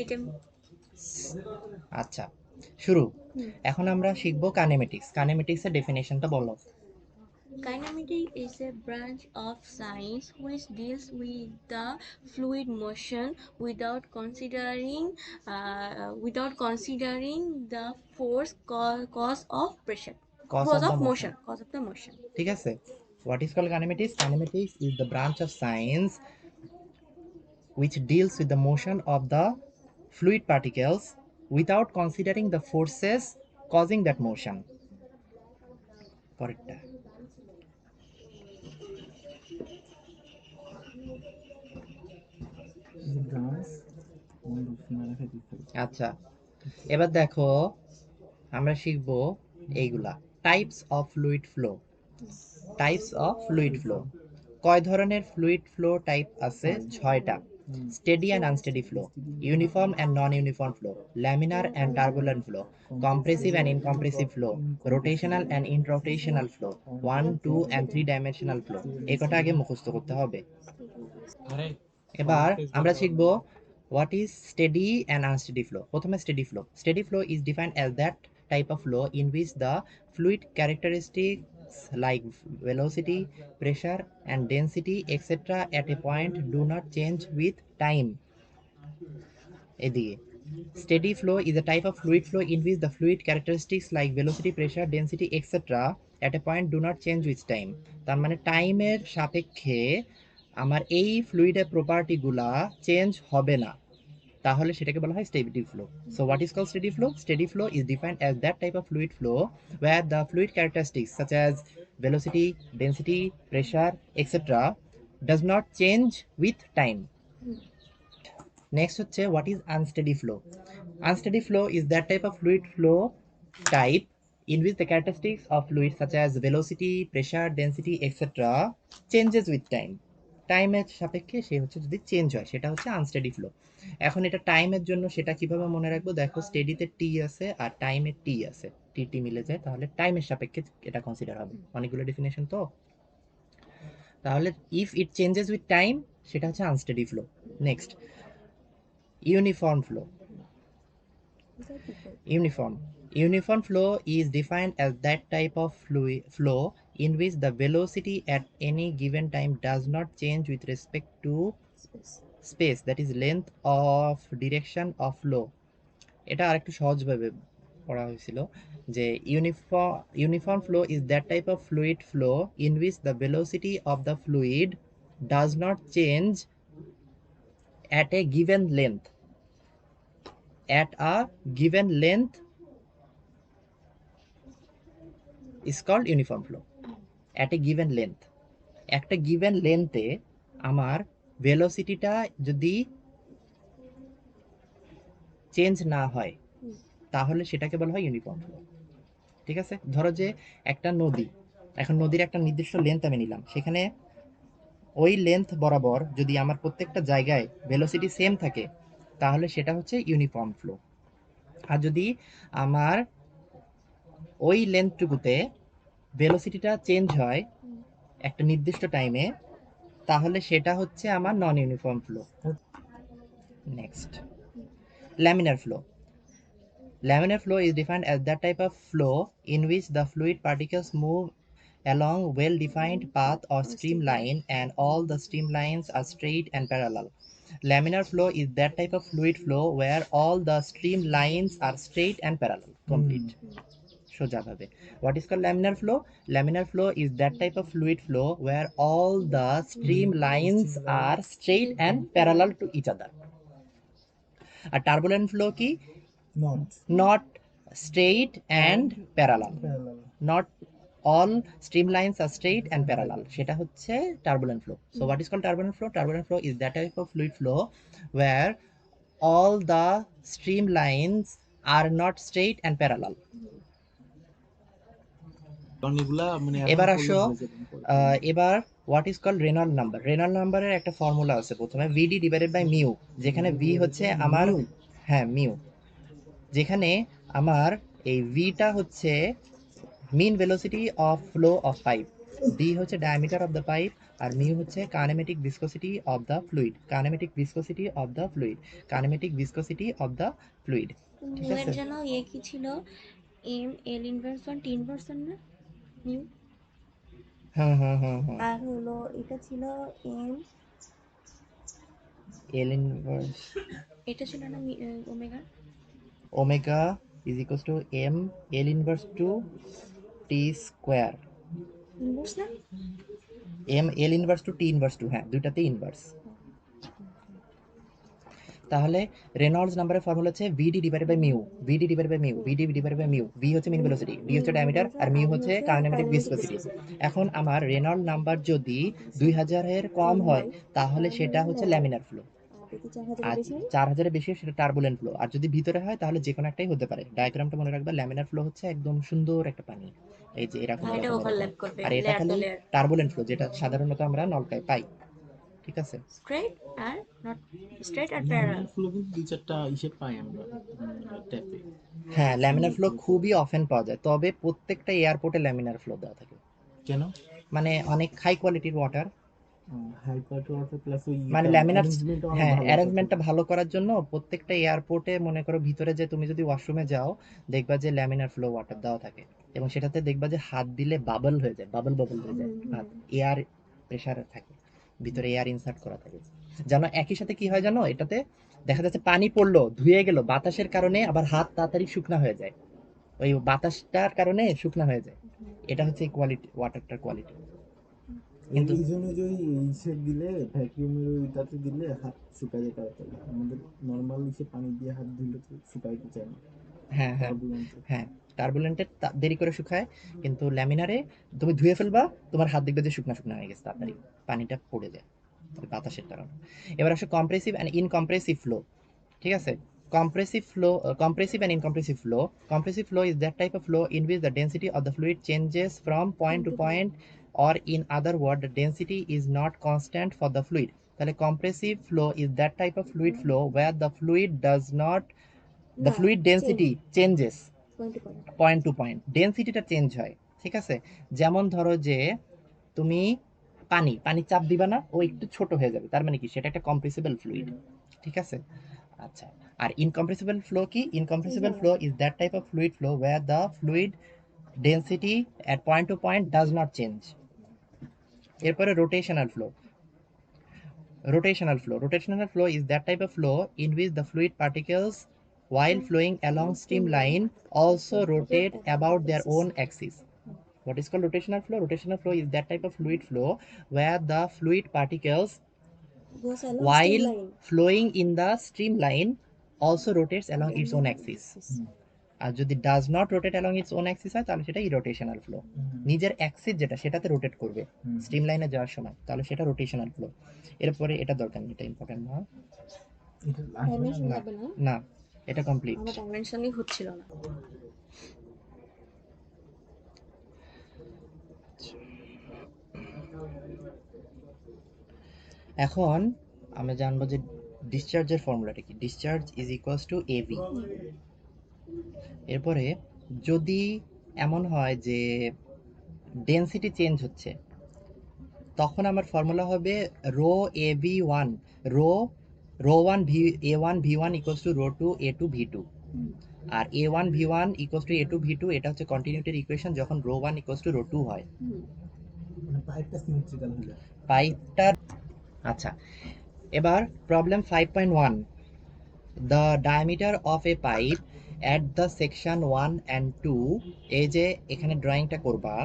এটা আচ্ছা শুরু। এখন আমরা শিখবো কাইনেমেটিক্স। কাইনেমেটিক্সের ডেফিনেশনটা বলো। Kinematics is a branch of science which deals with the fluid motion without considering the force cause of pressure, cause of the motion, cause of the motion. ঠিক আছে। What is called kinematics? Kinematics is the branch of science which deals with the motion of the fluid particles without considering the forces causing that motion. পরেরটা। আচ্ছা এবার দেখো আমরা শিখবো এইগুলা types of fluid flow. Types of fluid flow, কয় ধরনের fluid flow type আছে? 6টা। Steady and unsteady flow, uniform and non uniform flow, laminar and turbulent flow, compressive and incompressive flow, rotational and irrotational flow, 1, 2 and 3 dimensional flow. এই কটা আগে মুখস্থ করতে হবে। এবার আমরা শিখব what is steady and unsteady flow. প্রথমে steady flow. Steady flow is defined as that type of flow in which the fluid characteristics like velocity, pressure and density etc. at a point do not change with time. এদিকে steady flow is a type of fluid flow in which the fluid characteristics like velocity, pressure, density etc. at a point do not change with time. তার মানে টাইমের সাপেক্ষে আমার এই ফ্লুইডের প্রপার্টিগুলা change হবে না, তাহলে সেটাকে বলা হয় steady flow. So what is called steady flow? Steady flow is defined as that type of fluid flow where the fluid characteristics such as velocity, density, pressure etc. does not change with time. Next হচ্ছে what is unsteady flow. Unsteady flow is that type of fluid flow type in which the characteristics of fluid such as velocity, pressure, density etc. changes with time. টাইমের সাপেক্ষে সে হচ্ছে যদি change হয় সেটা হচ্ছে unsteady flow. এখন এটা টাইমের জন্য সেটা কিভাবে মনে রাখবো? দেখো স্টেডিতে টি আছে আর টাইমে টি আছে, টি টি মিলে যায়, তাহলে টাইমের সাপেক্ষে এটা কনসিডার হবে। অনেকগুলো ডেফিনেশন তো, তাহলে if it changes with time সেটা হচ্ছে unsteady flow. Next uniform flow. Uniform flow is defined as that type of flow in which the velocity at any given time does not change with respect to space, that is length of direction of flow. এটা আরেকটু সহজভাবে পড়া হয়েছিল যে uniform flow is that type of fluid flow in which the velocity of the fluid does not change at a given length is called uniform flow. At a given length, একটা given length-এ আমার ভেলোসিটিটা যদি change না হয় তাহলে সেটাকে বলা হয় uniform flow. ঠিক আছে, ধরো যে একটা নদী, এখন নদীর একটা নির্দিষ্ট লেন্থ আমি নিলাম, সেখানে ওই লেন্থ বরাবর যদি আমার প্রত্যেকটা জায়গায় ভেলোসিটি সেম থাকে তাহলে সেটা হচ্ছে ইউনিফর্ম ফ্লো। আর যদি আমার ওই লেন্থটুকুতে ভেলোসিটিটা চেঞ্জ হয় একটা নির্দিষ্ট টাইমে তাহলে সেটা হচ্ছে আমার non uniform flow. Next laminar flow. Laminar flow is defined as that type of flow in which the fluid particles move along well-defined path or streamline and all the streamlines are straight and parallel. Laminar flow is that type of fluid flow where all the streamlines are straight and parallel. Complete. সোজাভাবে what is called laminar flow? Laminar flow is that type of fluid flow where all the streamlines are straight and parallel to each other. আর টার্বুলেন্ট ফ্লো কি? Not straight and parallel, not all streamlines are straight and parallel, সেটা হচ্ছে turbulent flow. So what is called turbulent flow? Turbulent flow is that type of fluid flow where all the streamlines are not straight and parallel. এবার আসো এবার what is called Reynold number. Reynold নাম্বারের একটা formula আছে প্রথমে, VD divided by mu, যেখানে V হচ্ছে আমার মিউ, যেখানে আমার এই ভিটা হচ্ছে mean velocity of flow of pipe, D হচ্ছে ডায়ামিটার অফ দ্য পাইপ, আর মিউ হচ্ছে kinematic viscosity of the fluid, kinematic viscosity of the fluid, kinematic viscosity of the fluid. ঠিক মিউ এর আছে, জন্য কি ছিল, এম এল ইনভার্স 1 টি inverse 1 না মিউ? হ্যাঁ হ্যাঁ হ্যাঁ হ্যাঁ, আর হলো এটা ছিল এম, এল ইনভার্স এটা ছিল না omega. Omega is equals to M L inverse to T square, inverse না? M L inverse to T inverse to, হ্যাঁ দুইটাতেই ইনভার্স। তাহলে রেনল্ডস নাম্বারের ফর্মুলা হচ্ছে VD divided by mu, VD divided by mu, VD divided by mu, V হচ্ছে mean velocity, D হচ্ছে diameter, আর mu হচ্ছে কাইনেমেটিক ভিসকসিটি। এখন আমার রেনল্ড নাম্বার যদি 2000 এর কম হয় তাহলে সেটা হচ্ছে ল্যামিনার ফ্লো, আর 4000 এর বেশি সেটা টার্বুলেন্ট ফ্লো, আর যদি ভিতরে হয় তাহলে যে কোনো একটাই হতে পারে। ডায়াগ্রামটা মনে রাখবা, ল্যামিনার ফ্লো হচ্ছে একদম সুন্দর একটা পানি, এই যে এরকম আর এটা এরকম এরকম, ওভারল্যাপ করবে আর এটা লেয়ার টু খালি লেয়ার, টার্বুলেন্ট ফ্লো যেটা সাধারণত আমরা নলকায় পাই। ঠিক আছে, স্ট্রেট আর নট স্ট্রেট আর প্যারালাল। ল্যামিনার ফ্লো কিন্তু দুই চারটা ইসে পাই আমরা ট্যাপে। হ্যাঁ ল্যামিনার ফ্লো খুবই অফেন পাওয়া যায়, তবে প্রত্যেকটা এয়ারপোর্টে ল্যামিনার ফ্লো দেওয়া থাকে, কেন? মানে অনেক হাই কোয়ালিটির water, high quality water plus ওই মানে ল্যামিনার, অ্যারেঞ্জমেন্ট অনেক হ্যাঁ ভালো অ্যারেঞ্জমেন্টটা ভালো করার জন্য প্রত্যেকটা এয়ারপোর্টে মনে করো ভিতরে যে তুমি যদি ওয়াশরুমে যাও দেখবা যে ল্যামিনার ফ্লো ওয়াটার দেওয়া থাকে, এবং সেটাতে দেখবা যে হাত দিলে বাবল হয়ে যায়, বাবল বাবল হয়ে যায় হাত, এয়ার প্রেসার থাকে, ভিতরে এয়ার ইনসার্ট করা থাকে। জানো একই সাথে কি হয় জানো, এটাতে দেখা যাচ্ছে পানি পড়লো ধুয়ে গেল, বাতাসের কারণে আবার হাত তাড়াতাড়ি শুকনা হয়ে যায়, ওই বাতাসটার কারণে শুকনা হয়ে যায়। এটা হচ্ছে কোয়ালিটি, ওয়াটারটার কোয়ালিটি। কিন্তু এই জন্য যে ইসে দিলে ভ্যাকিউমের ওইটাতে দিলে হাত শুকায় যায় তাড়াতাড়ি, আমাদের নর্মাল ইসে পানি দিয়ে হাত ধুলে তো শুকাইতে চায় না হ্যাঁ হ্যাঁ টার্বুলেন্টে। হ্যাঁ, টার্বুলেন্টে দেরি করে শুকায়, কিন্তু ল্যামিনারে তুমি ধুয়ে ফেলবা, তোমার হাত দেখবে যে শুকনা শুকনা হয়ে গেছে, তাড়াতাড়ি পানিটা পড়ে যায় ওই বাতাসের কারণে। এবার আসে কম্প্রেসিভ অ্যান্ড ইনকম্প্রেসিভ ফ্লো। ঠিক আছে, compressive flow, compressive and incompressive flow. Compressive flow is that type of flow in which the density of the fluid changes from point to point, or in other words the density is not constant for the fluid. তাহলে compressive flow is that type of fluid flow where the fluid does not, the fluid density changes point to point, ডেনসিটিটা change হয়। ঠিক আছে, যেমন ধরো যে তুমি পানি পানি চাপ দিবা না, ও একটু ছোট হয়ে যাবে, তার মানে কি সেটা একটা কম্প্রেসিবল ফ্লুইড। ঠিক আছে, আচ্ছা, আর ইনকম্প্রেসিবল ফ্লো কি, incompressible flow is that type of fluid flow where the fluid density at point to point does not change. এরপরে rotational flow, rotational flow is that type of flow in which the fluid particles while flowing along streamline also rotate about their own axis. What is called rotational flow? Rotational flow is that type of fluid flow where the fluid particles while flowing in the streamline also rotates along its own axis. আর যদি does not rotate along its own Axis হয় তাহলে সেটা ইরোটেশনাল flow, নিজের Axis যেটা সেটাতে rotate করবে stream লাইনে যাওয়ার সময়, তাহলে সেটা রোটেশনাল ফ্লো। এরপরে এটা দরকার নেই, এটা ইম্পর্টেন্ট না, না এটা কমপ্লিট। আমার ডাইমেনশনই হচ্ছিল না। এখন আমরা জানবো যে ডিসচার্জের ফর্মুলাটা কি, discharge is equals to AB. এরপরে যদি এমন হয় যে ডেনসিটি চেঞ্জ হচ্ছে, তখন আমার ফর্মুলা হবে rho A V one, rho rho one V A one V one equals to rho two A two V two, আর A one V one equals to A two V two, এটা হচ্ছে কন্টিনিউটির equation যখন rho one equals to rho two হয়, পাইপটা symmetrical হলে পাইপটার। আচ্ছা, এবার problem 5.1, the diameter of a pipe at the section 1 and 2, এই যে এখানে ড্রয়িংটা করবা,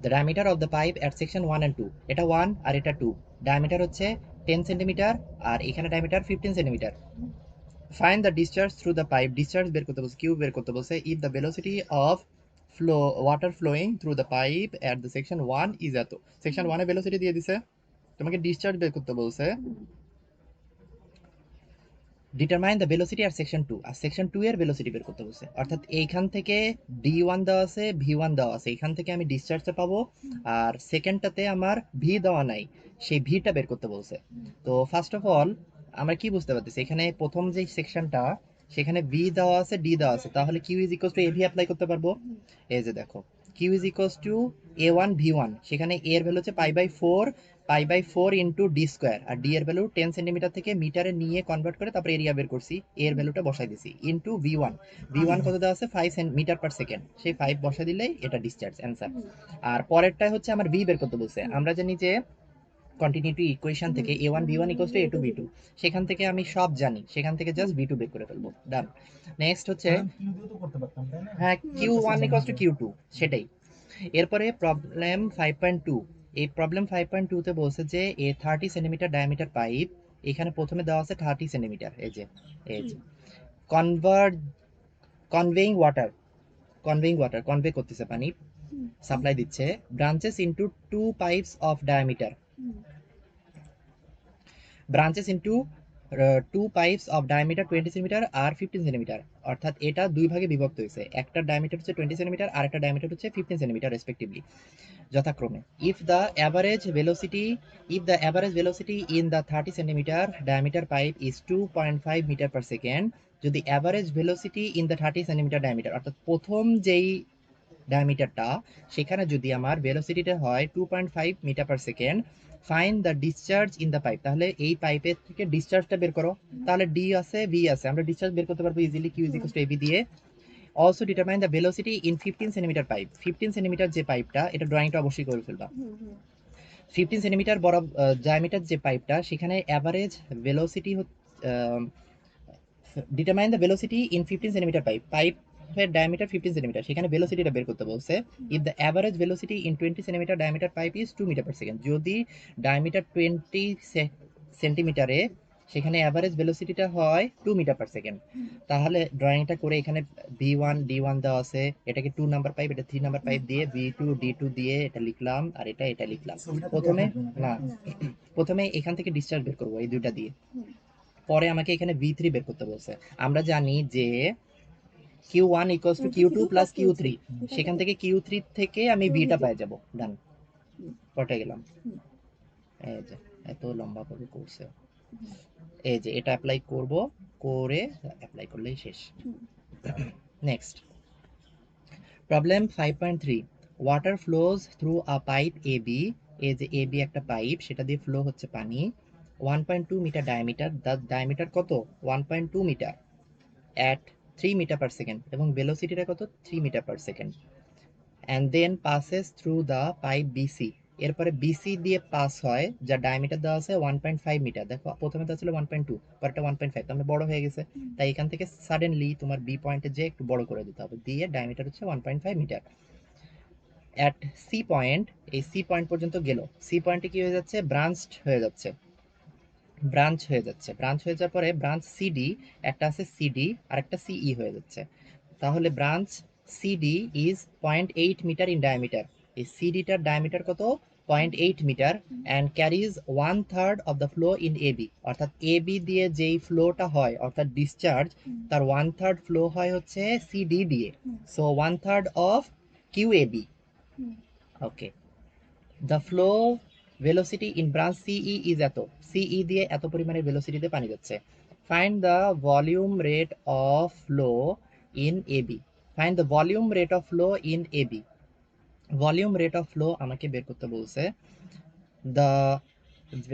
the diameter of the pipe at section 1 and 2, এটা 1 আর এটা 2, diameter হচ্ছে 10 সেন্টিমিটার আর এখানে diameter 15 centimetre. find the discharge through the pipe, discharge বের করতে বলছে, কিউ বের করতে বলছে, if the velocity of flow water flowing through the pipe at the section 1 is এত, section 1 এ velocity দিয়ে দিছে, তোমাকে ডিসচার্জ বের করতে বলছে, ডিটারমাইন দ্য ভেলোসিটি আর সেকশন 2, আর সেকশন 2 এর ভেলোসিটি বের করতে বলছে, অর্থাৎ এইখান থেকে d1 দেওয়া আছে, v1 দেওয়া আছে, এখান থেকে আমি ডিসচার্জটা পাবো, আর সেকেন্ডটাতে আমার ভি দেওয়া নাই, সেই ভিটা বের করতে বলছে। তো ফার্স্ট অফ অল আমরা কি বুঝতে পারতেছি, এখানে প্রথম যে সেকশনটা সেখানে ভি দেওয়া আছে, ডি দেওয়া আছে, তাহলে Q is equals to AV apply করতে পারবো। এই যে দেখো Q is equals to A one V one, সেখানে এ এর ভ্যালু হচ্ছে pi by 4, pi by 4 into D square, আর ডি এর ভ্যালু 10 সেন্টিমিটার থেকে মিটারে নিয়ে কনভার্ট করে তারপরে এরিয়া বের করছি, এর ভ্যালুটা বসাই দিছি ইন্টু V1। V1 কত দেওয়া আছে 5 মিটার পার সেকেন্ড, সেই 5 বসাই দিলেই এটা ডিসচার্জ অ্যান্সার। আর পরেরটা হচ্ছে আমার ভি বের করতে বলছে। আমরা জানি যে কন্টিনিউটি ইকুয়েশন থেকে a1 b1 equals to a2 b2, সেখান থেকে আমি সব জানি, সেখান থেকে জাস্ট b2 বের করে ফেলবো, ডান। নেক্সট হচ্ছে হ্যাঁ q1 ইকুয়ালস টু q2, সেটাই। এরপরে প্রবলেম 5.2, এই প্রবলেম 5.2 তে বলছে যে এ 30 সেন্টিমিটার ডায়ামিটার পাইপ, এখানে প্রথমে দেওয়া আছে 30 সেন্টিমিটার, এই যে কনভেইং ওয়াটার কনভে করতেছে পানি, সাপ্লাই দিচ্ছে, branches into 2 pipes of diameter, branches into 2 pipes of diameter 20 centimetre আর 15 সেন্টিমিটার, অর্থাৎ এটা দুই ভাগে বিভক্ত হয়েছে, একটা ডায়ামিটার হচ্ছে 20 সেন্টিমিটার আর একটা ডায়ামিটার হচ্ছে 15 সেন্টিমিটার রেসপেক্টিভলি যথাক্রমে। If the average velocity in the 30 centimeter diameter pipe is 2.5 meter per second, যদি average velocity in the 30 centimeter diameter অর্থাৎ প্রথম যেই ডায়ামিটারটা সেখানে যদি আমার ভেলোসিটিটা হয় 2.5 metre per second, find the discharge in the pipe, তাহলে এই পাইপের থেকে ডিসচার্জটা বের করো। তাহলে ডি আছে ভি আছে, আমরা ডিসচার্জ বের করতে পারবো easily, Q is equals to AB দিয়ে। Also determine the velocity in 15 centimetre pipe, 15 centimetre যে পাইপটা, এটা ড্রয়িংটা অবশ্যই করে ফেলবা। 15 সেন্টিমিটার বড় ডায়ামিটার যে পাইপটা, সেখানে average velocity determine the velocity in 15 centimetre পাইপের ডায়ামিটার 15 সেন্টিমিটার, সেখানে ভেলোসিটিটা বের করতে বলছে। If the average velocity in 20 centimetre diameter pipe is 2 metre per second, যদি ডায়ামিটার 20 সেন্টিমিটারে সেখানে অ্যাভারেজ ভেলোসিটিটা হয় 2 মিটার পার সেকেন্ড, তাহলে ড্রয়িংটা করে এখানে V1 D1 দেওয়া আছে, এটাকে 2 নাম্বার পাইপ, এটা 3 নাম্বার পাইপ দিয়ে V2 D2 দিয়ে এটা লিখলাম, আর এটা লিখলাম। প্রথমে এখান থেকে ডিসচার্জ বের করবো এই দুইটা দিয়ে, পরে আমাকে এখানে V3 বের করতে বলছে। আমরা জানি যে Q1 equals to Q2 plus Q3, সেখান থেকে Q3 থেকে আমি Vটা পেয়ে যাব, ডান, পটে গেলাম। এই যে এত লম্বা করে করছে, এই যে এটা অ্যাপ্লাই করব, করে অ্যাপ্লাই করলেই শেষ। Next problem 5.3, water flows through a pipe AB, এই যে এবি একটা পাইপ, সেটা দিয়ে ফ্লো হচ্ছে পানি, 1.2 মিটার ডায়ামিটার, দ্য ডায়ামিটার কত 1.2 metre at 3 metre per second, এবং ভেলোসিটিটা কত 3 metre per second, and then passes through the pipe BC, এরপরে BC দিয়ে পাস হয়, যার ডায়ামিটার দেওয়া আছে 1.5 মিটার, দেখো প্রথমে তো ছিল 1.2, পরেরটা 1.5, তাহলে বড় হয়ে গেছে, তাই এখান থেকে সাডেনলি তোমার বি পয়েন্টে যে একটু বড় করে দিতে হবে, দিয়ে ডায়ামিটার হচ্ছে 1.5 মিটার। অ্যাট সি পয়েন্ট, এই সি পয়েন্ট পর্যন্ত গেল, সি পয়েন্টে কি হয়ে যাচ্ছে ব্রাঞ্চ হয়ে যাচ্ছে, ব্রাঞ্চ হয়ে যাওয়ার পরে ব্রাঞ্চ সিডি, একটা আছে সিডি আর একটা সিই হয়ে যাচ্ছে, তাহলে branch CD is 0.8 metre in diameter, এই সিডিটার ডায়ামিটার কত 0.8 metre, and carries 1/3 of the flow in AB, অর্থাৎ এবি দিয়ে যেই ফ্লোটা হয় অর্থাৎ ডিসচার্জ, তার 1/3 ফ্লো হয় হচ্ছে সিডি দিয়ে, so 1/3 of QAB. Okay, the flow velocity in branch CE is এত, সিই দিয়ে এত পরিমাণে ভেলোসিটিতে পানি যাচ্ছে। Find the volume rate of flow in AB, find the volume rate of flow in AB, volume rate of flow আমাকে বের করতে বলছে। দ্য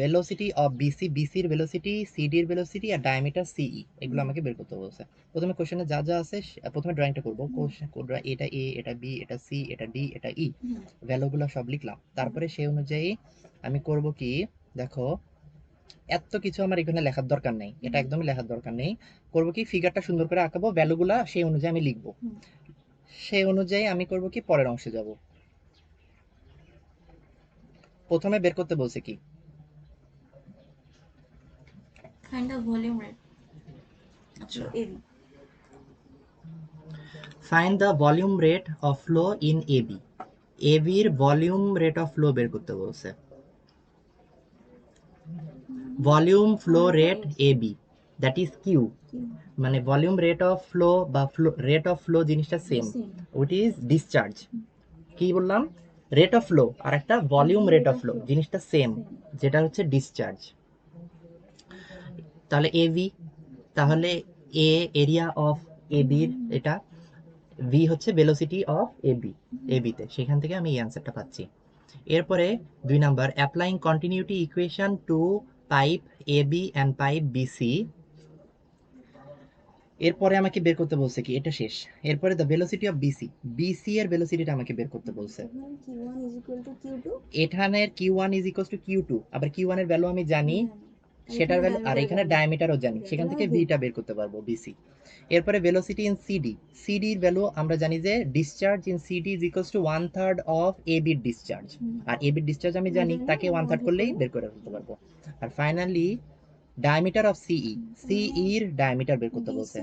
ভেলোসিটি অফ বিসি, বিসির ভেলোসিটি, সিডির ভেলোসিটি আর ডায়ামিটার সিই, এগুলো আমাকে বের করতে বলছে। প্রথমে কোশ্চেনে যা যা আছে প্রথমে ড্রয়িংটা করবো, এটা এ, এটা বি, এটা সি, এটা ডি, এটা ই, ভ্যালুগুলো সব লিখলাম, তারপরে সেই অনুযায়ী আমি করব কি, দেখো এত কিছু আমার এখানে লেখার দরকার নেই, এটা একদমই লেখার দরকার নেই, করব কি ফিগারটা সুন্দর করে আঁকাবো, ভ্যালুগুলা সেই অনুযায়ী আমি লিখবো, সেই অনুযায়ী আমি করব কি পরের অংশে যাব। প্রথমে বের করতে বলছে কি, Find the volume rate of আচ্ছা, AB. Find the volume rate of flow in AB, এবির ভলিউম রেট অফ ফ্লো বের করতে বলছে, volume flow rate AB, that is Q, মানে ভলিউম রেট অফ ফ্লো বা রেট অফ ফ্লো জিনিসটা same, উইট is discharge, কি বললাম রেট অফ ফ্লো আর একটা ভলিউম রেট অফ ফ্লো জিনিসটা সেম, যেটা হচ্ছে ডিসচার্জ। তাহলে এভি, তাহলে এ এরিয়া অফ এবির, এটা ভি হচ্ছে ভেলোসিটি অফ এবি, এবিতে, সেখান থেকে আমি এই অ্যান্সারটা পাচ্ছি। এরপরে 2 number applying continuity equation to pipe A B and pipe BC. এরপরে আমাকে বের করতে বলছে কি, এটা শেষ। এরপরে the velocity of BC, BC এর ভেলোসিটিটা আমাকে বের করতে বলছে। এখানের Q1 is equals two Q2, আবার Q1 এর ভ্যালু আমি জানি, সেটার ভ্যালু, আর এখানে ডায়ামিটারও জানি, সেখান থেকে ভিটা বের করতে পারবো, বিসি। এরপরে ভেলোসিটি ইন সিডি, সিডির ভ্যালু আমরা জানি যে discharge in CD is equals to 1/3 of A বির ডিসচার্জ, আর এ বির ডিসচার্জ আমি জানি, তাকে 1/3 করলেই বের করে ফেলতে পারবো। আর ফাইনালি ডায়ামিটার অফ সিই, সিই এর ডায়ামিটার বের করতে বলছে।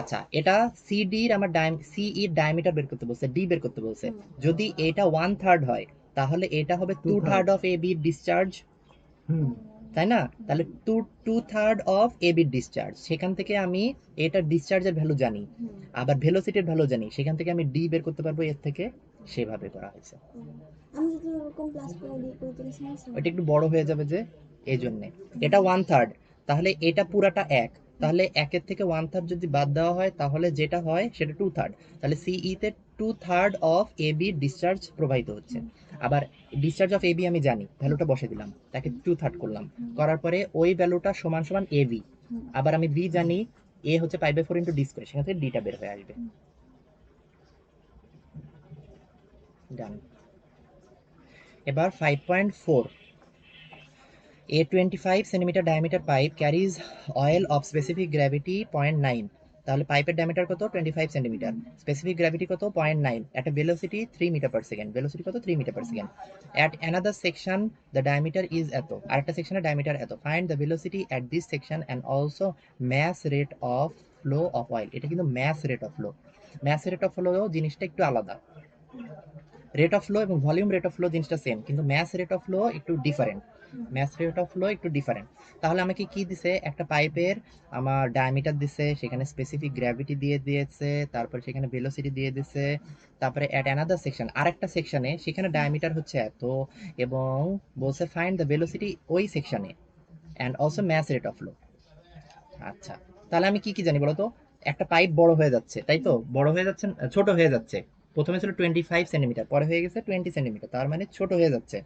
আচ্ছা, এটা সিডি এর আমার সিই এর ডায়ামিটার বের করতে বলছে, ডি বের করতে বলছে। যদি এটা 1/3 হয় তাহলে এটা হবে 2/3 অফ এ বির ডিসচার্জ, তাই না? তাহলে 2/3 অফ এ বির ডিসচার্জ, সেখান থেকে আমি এটা ডিসচার্জের ভ্যালু জানি, আবার ভেলোসিটির ভ্যালু জানি, সেখান থেকে আমি ডি বের করতে পারবো এর থেকে। সেভাবে করা হয়েছে। ওটা একটু বড় হয়ে যাবে যে, এই জন্য এটা 1/3, তাহলে এটা পুরাটা 1, তাহলে 1-এর থেকে 1/3 যদি বাদ দেওয়া হয় তাহলে যেটা হয় সেটা 2/3, তাহলে সিই তে 2/3 অফ এ বি ডিসচার্জ প্রবাহিত হচ্ছে। আবার ডিসচার্জ অফ এ বি আমি জানি, ভ্যালুটা বসে দিলাম, তাকে 2/3 করলাম, করার পরে ওই ভ্যালুটা সমান সমান এ বি, আবার আমি বি জানি, এ হচ্ছে π/4 ইন্টু ডি স্কয়ার, সেখান থেকে ডিটা বের হয়ে আসবে। ডান। এবার 5.4, A 25 cm diameter pipe carries oil of specific gravity 0.9, তাহলে পাইপের ডায়ামিটার কত 25 সেন্টিমিটার, স্পেসিফিক গ্র্যাভিটি কত 0.9, at a velocity 3 metre per second, velocity কত 3 metre per second. At another section the diameter is এত, আরেকটা সেকশনের ডায়ামিটার এত, find the velocity at this section and also mass rate of flow of oil. এটা কিন্তু mass rate of flow, mass rate of flow জিনিসটা একটু আলাদা। Rate of flow এবং ভলিউম রেট অফ ফ্লো জিনিসটা সেম, কিন্তু mass rate of flow একটু different, mass rate of flow একটু ডিফারেন্ট। তাহলে আমাকে কি দিছে, একটা পাইপের আমার ডায়ামিটার দিছে, সেখানে স্পেসিফিক গ্র্যাভিটি দিয়ে দিয়েছে, তারপর সেখানে ভেলোসিটি দিয়ে দিছে, তারপরে অ্যাট অ্যানাদার সেকশন, আরেকটা সেকশনে সেখানে ডায়ামিটার হচ্ছে এত, এবং বলছে ফাইন্ড দ্য ভেলোসিটি ওই সেকশনে and also mass rate of flow. আচ্ছা, তাহলে আমি কি কি জানি বলতো, একটা পাইপ বড় হয়ে যাচ্ছে, তাই তো, বড় হয়ে যাচ্ছে, ছোট হয়ে যাচ্ছে, প্রথমে ছিল 25 সেন্টিমিটার, পরে হয়ে গেছে 20 সেন্টিমিটার, তার মানে ছোট হয়ে যাচ্ছে।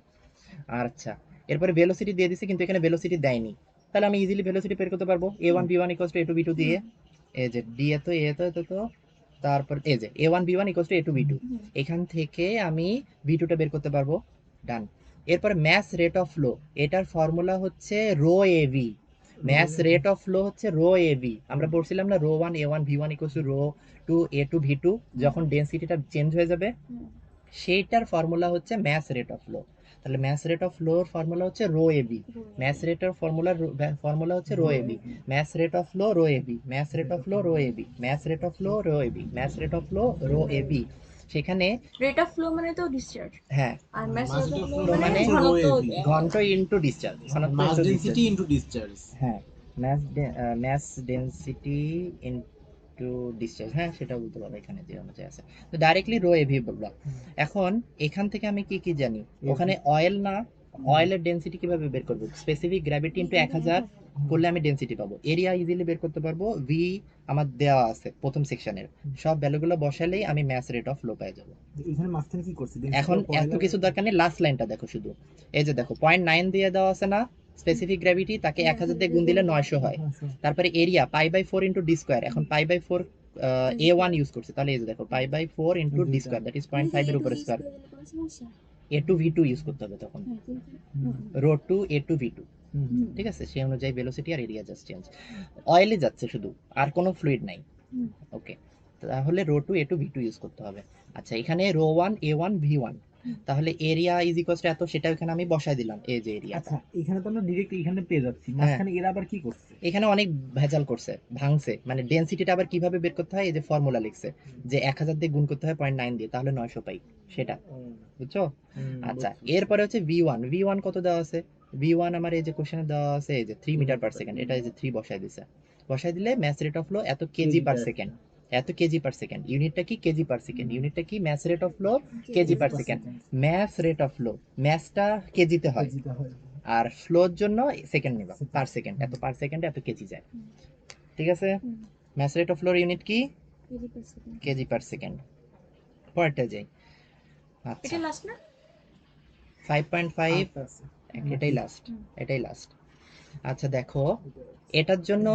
আচ্ছা, এরপরে ভেলোসিটি দিয়ে দিছে, কিন্তু এখানে ভেলোসিটি দেয়নি, তাহলে আমি ইজিলি ভেলোসিটি বের করতে পারবো, a1 b1 = a2 b2 দিয়ে, এই যে ডি এত এ এত এত তো, তারপর এই যে a1 b1 = a2 b2, এখান থেকে আমি b2 টা বের করতে পারবো। ডান। এরপরে ম্যাস রেট অফ ফ্লো, এটার ফর্মুলা হচ্ছে rho AV, mass rate of flow হচ্ছে রো এবি, আমরা পড়ছিলাম না, rho 1 a1 v1 = rho 2 a2 v2, যখন ডেনসিটিটা চেঞ্জ হয়ে যাবে, সেইটার ফর্মুলা হচ্ছে ম্যাস রেট অফ ফ্লো। তাহলে ম্যাস রেট অফ ফ্লোর ফর্মুলা হচ্ছে rho AB, mass rate of formula হচ্ছে rho AB, mass rate of flow rho AB, mass rate of flow rho AB, mass rate of flow rho AB, mass rate of flow rho AB. সেখানে rate of flow মানে তো discharge, হ্যাঁ, আর mass Mass rate rate of of flow flow মানে মানে হচ্ছে ঘনত্ব। rho AB, ঘন্টা ইনটু ডিসচার্জ, ঘনত্ব mass into density discharge. into discharge. হ্যাঁ, ম্যাস ডেনসিটি ইনটু ডিসচার্জ, হ্যাঁ সেটা বলতে পারো এখানে যে অনুযায়ী আছে, তো ডাইরেক্টলি রো এভি বললাম। এখন এখান থেকে আমি কি কি জানি, ওখানে অয়েল না, অয়েলের ডেনসিটি কিভাবে বের করব, স্পেসিফিক গ্র্যাভিটি ইনটু 1000 করলে আমি ডেনসিটি পাবো, এরিয়া ইজিলি বের করতে পারবো, ভি আমার দেওয়া আছে প্রথম সেকশনের, সব ভ্যালুগুলো বসালেই আমি ম্যাস রেট অফ ফ্লো পেয়ে যাবো। এখানে মাঝখানে কি করছে? এখন এত কিছু দরকার নেই, লাস্ট লাইনটা দেখো শুধু, এই যে দেখো 0.9 দিয়ে দেওয়া আছে না, স্পেসিফিক গ্র্যাভিটি, তাকে 1000 দিয়ে গুণ দিলে 900 হয়, তারপরে এরিয়া π/4 ইনটু ডি স্কয়ার, এখন π/4 a1 ইউজ করছে, তাহলে এই যে দেখো π/4 into D square, that is 0.5 এর উপরে স্কয়ার, a2 v2 ইউজ করতে হবে তখন, রো 2 a2 v2, ঠিক আছে, সেই অনুযায়ী ভেলোসিটি আর এরিয়া জাস্ট চেঞ্জ, অয়েলে যাচ্ছে শুধু, আর কোনো ফ্লুইড নাই। ওকে, তাহলে রো 2 a2 v2 ইউজ করতে হবে। আচ্ছা, এখানে রো 1 a1 v1, তাহলে এরিয়া ইজ ইকুয়ালস টু এত, সেটা এখানে আমি বসায় দিলাম, এই যে এরিয়া। আচ্ছা, এখানে তো আমরা ডাইরেক্ট এখানে পেয়ে যাচ্ছি, মাঝখানে এরা আবার কি করছে? এখানে অনেক ভেজাল করছে, ভাঙছে, মানে ডেনসিটিটা আবার কিভাবে বের করতে হয়, এই যে ফর্মুলা লিখছে যে 1000 দিয়ে গুণ করতে হয় 0.9 দিয়ে, তাহলে 900 পাই, সেটা বুঝছো? আচ্ছা, এরপরে হচ্ছে v1, v1 কত দেওয়া আছে, v1 আমার এই যে কোশ্চেনে দেওয়া আছে, এই যে 3 মিটার পার সেকেন্ড, এটা এই যে 3 বসায় দিছে, বসায় দিলে ম্যাস রেট অফ ফ্লো এত কেজি পার সেকেন্ড, এত কেজি পার সেকেন্ড, ইউনিটটা কি কেজি পার সেকেন্ড, ইউনিটটা কি mass rate of flow KG per second, mass rate of flow, ম্যাসটা কেজিতে হয়, আর ফ্লোর জন্য সেকেন্ড নিবা, পার সেকেন্ড, এত পার সেকেন্ডে এত কেজি যায়, ঠিক আছে। ম্যাস রেট অফ ফ্লোর ইউনিট কি, কেজি পার সেকেন্ড। পরেরটা যাই, আচ্ছা এটা লাস্ট না 5.5 আটটা আছে। এটাই লাস্ট, এটাই লাস্ট। আচ্ছা দেখো, এটার জন্য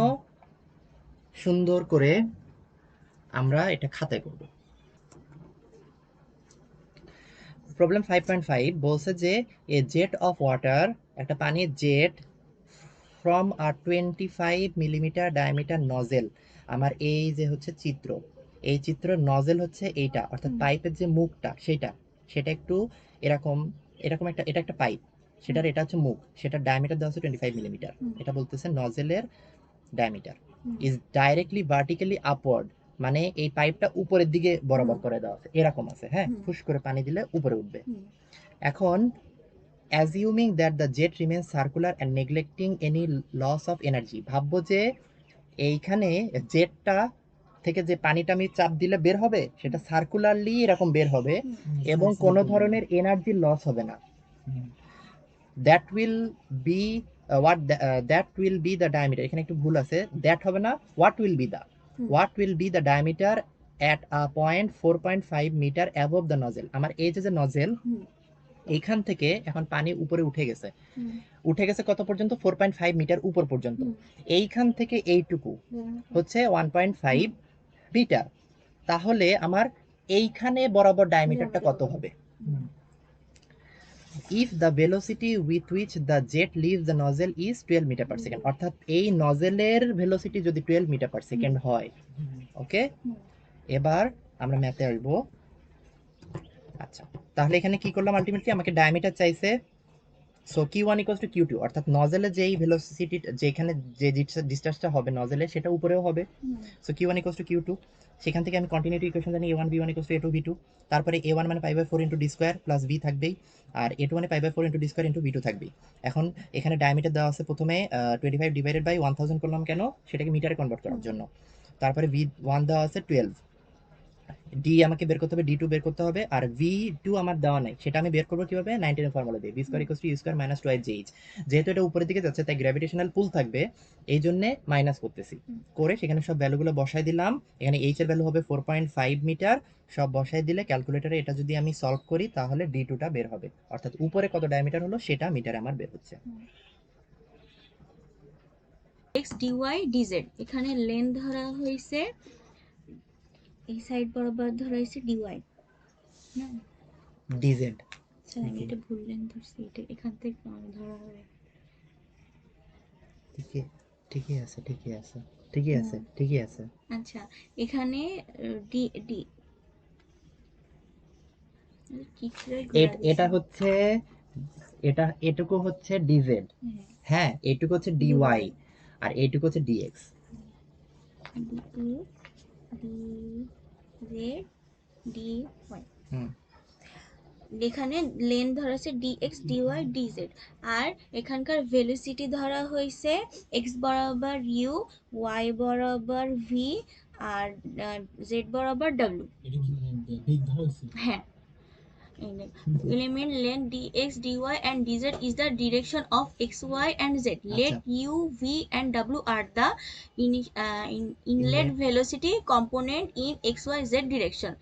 সুন্দর করে আমরা এটা খাতায় করব। প্রবলেম 5.5 বলছে যে এ জেট অফ ওয়াটার, একটা পানির jet from a 25 millimetre diameter nozzle, আমার এই যে হচ্ছে চিত্র, এই চিত্রের নজেল হচ্ছে এইটা, অর্থাৎ পাইপের যে মুখটা সেটা, সেটা একটু এরকম, এরকম একটা, এটা একটা পাইপ, সেটার এটা হচ্ছে মুখ, সেটার ডায়ামিটার দেওয়া হচ্ছে 25 মিলিমিটার। এটা বলতেছে নজেলের diameter is directly vertically upward, মানে এই পাইপটা উপরের দিকে বরাবর করে দেওয়া আছে, এরকম আছে, হ্যাঁ, ফুস করে পানি দিলে উপরে উঠবে। এখন assuming that the jet remains circular and neglecting any loss of energy, ভাববো যে এইখানে জেটটা থেকে যে পানিটা আমি চাপ দিলে বের হবে সেটা সার্কুলারলি এরকম বের হবে এবং কোনো ধরনের এনার্জি লস হবে না। That will be that will be the diameter, এখানে একটু ভুল আছে, দ্যাট হবে না, what will be the, what will be the diameter at a point 4.5 metre above the nozzle, আমার এই যে নজেল এইখান থেকে এখন পানি উপরে উঠে গেছে, উঠে গেছে কত পর্যন্ত, 4.5 মিটার উপর পর্যন্ত, এইখান থেকে এইটুকু হচ্ছে 1.5 মিটার, তাহলে আমার এইখানে বরাবর ডায়ামিটারটা কত হবে? If the velocity with which the jet leaves the nozzle is 12 metre per second, অর্থাৎ এই নজেলের ভেলোসিটি যদি 12 মিটার পার সেকেন্ড হয়, ওকে, এবার আমরা ম্যাথে আসবো। আচ্ছা, তাহলে এখানে কি করলাম, আলটিমেটলি আমাকে ডায়ামিটার চাইছে, so Q1 equals to Q2, অর্থাৎ নজেলে যেই ভেলোসিটি, যেখানে যে ডিসচার্জটা হবে নজেলে সেটা উপরেও হবে, so Q1 equals to Q2, সেখান থেকে আমি কন্টিনিউটি ইকুয়েশন জানি A1 B1 equals to A2 B2, তারপরে A1 মানে π/4 into d square plus b থাকবেই, আর A2 মানে π/4 into d square into b2 থাকবেই। এখন এখানে ডায়ামিটার দেওয়া আছে, প্রথমে 25 ডিভাইডেড বাই 1000 করলাম কেন, সেটাকে মিটারে কনভার্ট করার জন্য, তারপরে V1 দেওয়া আছে 12, ডি আমাকে বের করতে হবে, ডি টু বের করতে হবে, আর ভি টু আমার দেওয়া নাই, সেটা আমি বের করবো কিভাবে, 19 এর ফর্মুলা দিয়ে, V square equals to U square minus 2jh, যেহেতু এটা উপরের দিকে যাচ্ছে তাই গ্র্যাভিটেশনাল পুল থাকবে, এই জন্য মাইনাস করতেছি, করে সেখানে সব ভ্যালুগুলো বসাই দিলাম, এখানে এইচ এর ভ্যালু হবে 4.5 মিটার, সব বসাই দিলে ক্যালকুলেটরে এটা যদি আমি সলভ করি তাহলে ডি টুটা বের হবে, অর্থাৎ উপরে কত ডায়ামিটার হলো সেটা মিটারে আমার বের হচ্ছে। x dy dz, এখানে লেন্থ ধরা হয়েছে, এই সাইড বরাবর ধরা হয়েছে dy না, ডিজেড, স্যার আমি এটা ভুল লেন্থ ধরছি, এটা এখান থেকে ধরা হবে, ঠিকই আছে, ঠিকই আছে, ঠিকই আছে, ঠিকই আছে। আচ্ছা এখানে ডি ডি এটা হচ্ছে, এটা এটুকু হচ্ছে ডিজেড, হ্যাঁ, এটুকু হচ্ছে ডিওয়াই, আর এইটুকু হচ্ছে ডিএক্স। এখানে লেন্থ ধরা হয়েছে dx dy dz, আর এখানকার ভেলোসিটি ধরা হয়েছে x বরাবর u, y বরাবর v, আর z বরাবর w। হ্যাঁ, element length dx dy and dz is the direction of x, y and z. Let u, v and w are the inlet velocity component in x, y, z direction.